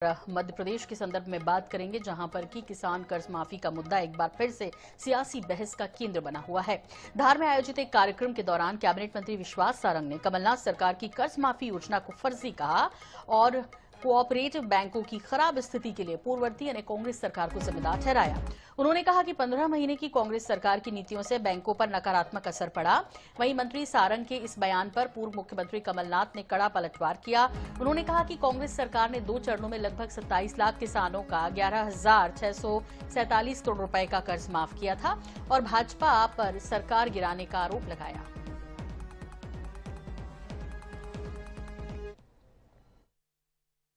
मध्य प्रदेश के संदर्भ में बात करेंगे, जहां पर कि किसान कर्ज माफी का मुद्दा एक बार फिर से सियासी बहस का केंद्र बना हुआ है। धार में आयोजित एक कार्यक्रम के दौरान कैबिनेट मंत्री विश्वास सारंग ने कमलनाथ सरकार की कर्ज माफी योजना को फर्जी कहा और कोऑपरेटिव बैंकों की खराब स्थिति के लिए पूर्ववर्ती यानी कांग्रेस सरकार को जिम्मेदार ठहराया। उन्होंने कहा कि 15 महीने की कांग्रेस सरकार की नीतियों से बैंकों पर नकारात्मक असर पड़ा। वहीं मंत्री सारंग के इस बयान पर पूर्व मुख्यमंत्री कमलनाथ ने कड़ा पलटवार किया। उन्होंने कहा कि कांग्रेस सरकार ने 2 चरणों में लगभग 27 लाख किसानों का 11,647 करोड़ रुपए का कर्ज माफ किया था और भाजपा पर सरकार गिराने का आरोप लगाया।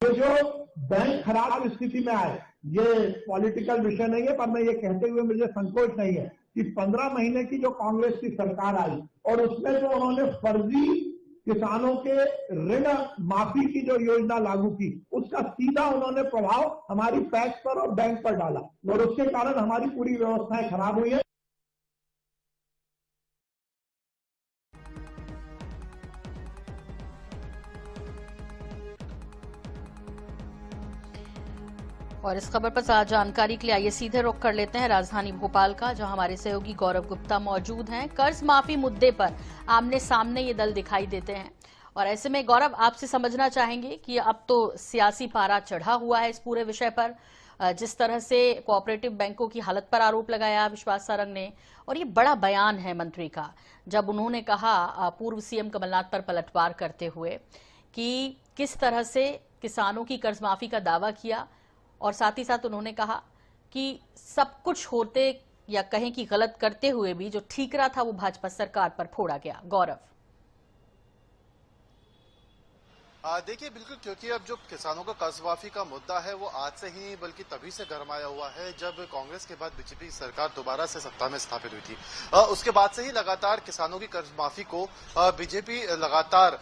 जो बैंक खराब स्थिति में आए, ये पॉलिटिकल विषय नहीं है, पर मैं ये कहते हुए मुझे संकोच नहीं है कि 15 महीने की जो कांग्रेस की सरकार आई और उसमें जो उन्होंने फर्जी किसानों के ऋण माफी की जो योजना लागू की, उसका सीधा उन्होंने प्रभाव हमारी पैक्स पर और बैंक पर डाला और उसके कारण हमारी पूरी व्यवस्थाएं खराब हुई है। और इस खबर पर ज्यादा जानकारी के लिए आइए सीधे रुख कर लेते हैं राजधानी भोपाल का, जहां हमारे सहयोगी गौरव गुप्ता मौजूद हैं। कर्ज माफी मुद्दे पर आमने सामने ये दल दिखाई देते हैं और ऐसे में गौरव, आपसे समझना चाहेंगे कि अब तो सियासी पारा चढ़ा हुआ है इस पूरे विषय पर। जिस तरह से कोऑपरेटिव बैंकों की हालत पर आरोप लगाया विश्वास सारंग ने, और ये बड़ा बयान है मंत्री का, जब उन्होंने कहा पूर्व सीएम कमलनाथ पर पलटवार करते हुए कि किस तरह से किसानों की कर्ज माफी का दावा किया और साथ ही साथ उन्होंने कहा कि सब कुछ होते या कहें कि गलत करते हुए भी जो ठीकरा था वो भाजपा सरकार पर फोड़ा गया। गौरव, देखिए बिल्कुल, क्योंकि अब जो किसानों का कर्ज माफी का मुद्दा है वो आज से ही बल्कि तभी से गरमाया हुआ है जब कांग्रेस के बाद बीजेपी सरकार दोबारा से सत्ता में स्थापित हुई थी। उसके बाद से ही लगातार किसानों की कर्ज माफी को बीजेपी लगातार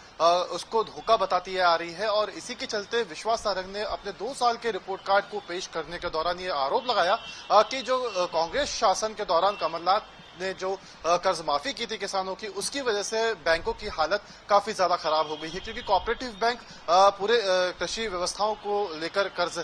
उसको धोखा बताती आ रही है और इसी के चलते विश्वास सारंग ने अपने 2 साल के रिपोर्ट कार्ड को पेश करने के दौरान ये आरोप लगाया कि जो कांग्रेस शासन के दौरान कमलनाथ ने जो कर्ज माफी की थी किसानों की, उसकी वजह से बैंकों की हालत काफी ज्यादा खराब हो गई है, क्योंकि कोऑपरेटिव बैंक पूरे कृषि व्यवस्थाओं को लेकर कर्ज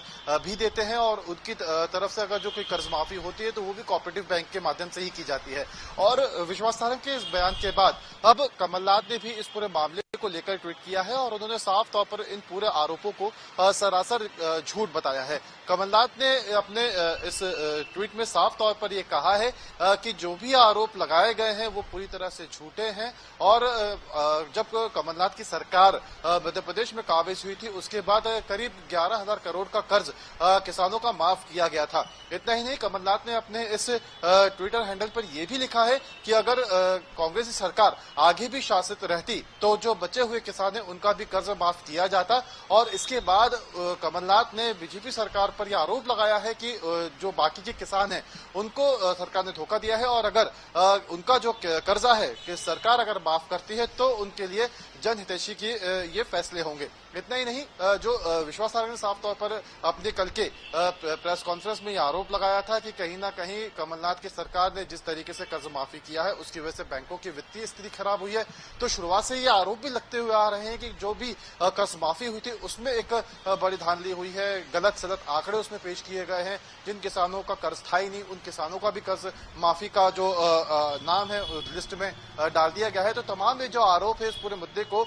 भी देते हैं और उनकी तरफ से अगर जो कोई कर्ज माफी होती है तो वो भी कोऑपरेटिव बैंक के माध्यम से ही की जाती है। और विश्वास सारंग के इस बयान के बाद अब कमलनाथ ने भी इस पूरे मामले को लेकर ट्वीट किया है और उन्होंने साफ तौर पर इन पूरे आरोपों को सरासर झूठ बताया है। कमलनाथ ने अपने इस ट्वीट में साफ तौर पर यह कहा है कि जो भी आरोप लगाए गए हैं वो पूरी तरह से झूठे हैं और जब कमलनाथ की सरकार मध्य प्रदेश में काबिज हुई थी उसके बाद करीब 11,000 करोड़ का कर्ज किसानों का माफ किया गया था। इतना ही नहीं, कमलनाथ ने अपने इस ट्विटर हैंडल पर यह भी लिखा है कि अगर कांग्रेस की सरकार आगे भी शासित रहती तो जो बचे हुए किसान हैं उनका भी कर्ज माफ किया जाता। और इसके बाद कमलनाथ ने बीजेपी सरकार पर यह आरोप लगाया है कि जो बाकी के किसान हैं उनको सरकार ने धोखा दिया है और अगर उनका जो कर्जा है कि सरकार अगर माफ करती है तो उनके लिए जनहितैषी के ये फैसले होंगे। इतना ही नहीं, जो विश्वास सारंग ने साफ तौर पर अपने कल के प्रेस कॉन्फ्रेंस में ये आरोप लगाया था कि कहीं ना कहीं कमलनाथ की सरकार ने जिस तरीके से कर्ज माफी किया है उसकी वजह से बैंकों की वित्तीय स्थिति खराब हुई है। तो शुरुआत से ये आरोप भी लगते हुए आ रहे हैं कि जो भी कर्ज माफी हुई थी उसमें एक बड़ी धांधली हुई है, गलत सलत आंकड़े उसमें पेश किए गए हैं। जिन किसानों का कर्ज था ही नहीं उन किसानों का भी कर्ज माफी का जो नाम है लिस्ट में डाल दिया गया है। तो तमाम ये जो आरोप है इस पूरे मुद्दे को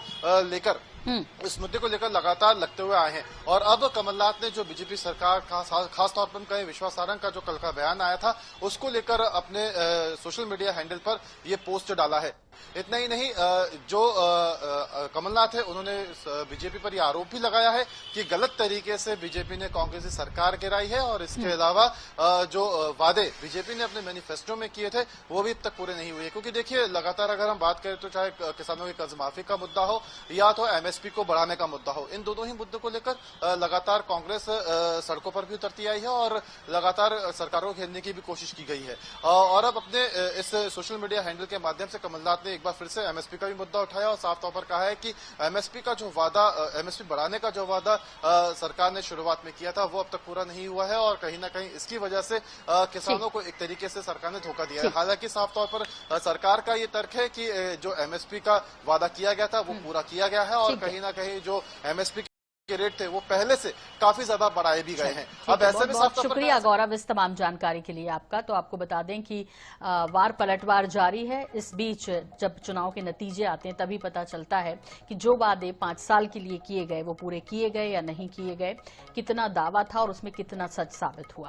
लेकर लगातार लगते हुए आए हैं। और अब कमलनाथ ने जो बीजेपी सरकार खास तौर पर कहें विश्वास सारंग का जो कल का बयान आया था उसको लेकर अपने सोशल मीडिया हैंडल पर ये पोस्ट डाला है। इतना ही नहीं, जो कमलनाथ है उन्होंने बीजेपी पर यह आरोप भी लगाया है कि गलत तरीके से बीजेपी ने कांग्रेस की सरकार गिराई है और इसके अलावा जो वादे बीजेपी ने अपने मैनिफेस्टो में किए थे वो भी अब तक पूरे नहीं हुए। क्योंकि देखिए, लगातार अगर हम बात करें तो चाहे किसानों की कर्ज माफी का मुद्दा हो या तो एमएसपी को बढ़ाने का मुद्दा हो, इन दोनों ही मुद्दों को लेकर लगातार कांग्रेस सड़कों पर भी उतरती आई है और लगातार सरकारों को घेरने की भी कोशिश की गई है। और अब अपने इस सोशल मीडिया हैंडल के माध्यम से कमलनाथ ने एक बार फिर से एमएसपी का भी मुद्दा उठाया और साफ तौर पर कहा है कि एमएसपी का जो वादा, एमएसपी बढ़ाने का जो वादा सरकार ने शुरुआत में किया था वो अब तक पूरा नहीं हुआ है और कहीं ना कहीं इसकी वजह से किसानों को एक तरीके से सरकार ने धोखा दिया है। हालांकि साफ तौर पर सरकार का ये तर्क है कि जो एमएसपी का वादा किया गया था वो पूरा किया गया है और कहीं ना कहीं जो एमएसपी के रेट थे वो पहले से काफी ज्यादा बढ़ाए भी गए हैं। अब ऐसे में बहुत शुक्रिया गौरव इस तमाम जानकारी के लिए आपका। तो आपको बता दें कि वार पलटवार जारी है। इस बीच जब चुनाव के नतीजे आते हैं तभी पता चलता है कि जो वादे 5 साल के लिए किए गए वो पूरे किए गए या नहीं किए गए, कितना दावा था और उसमें कितना सच साबित हुआ।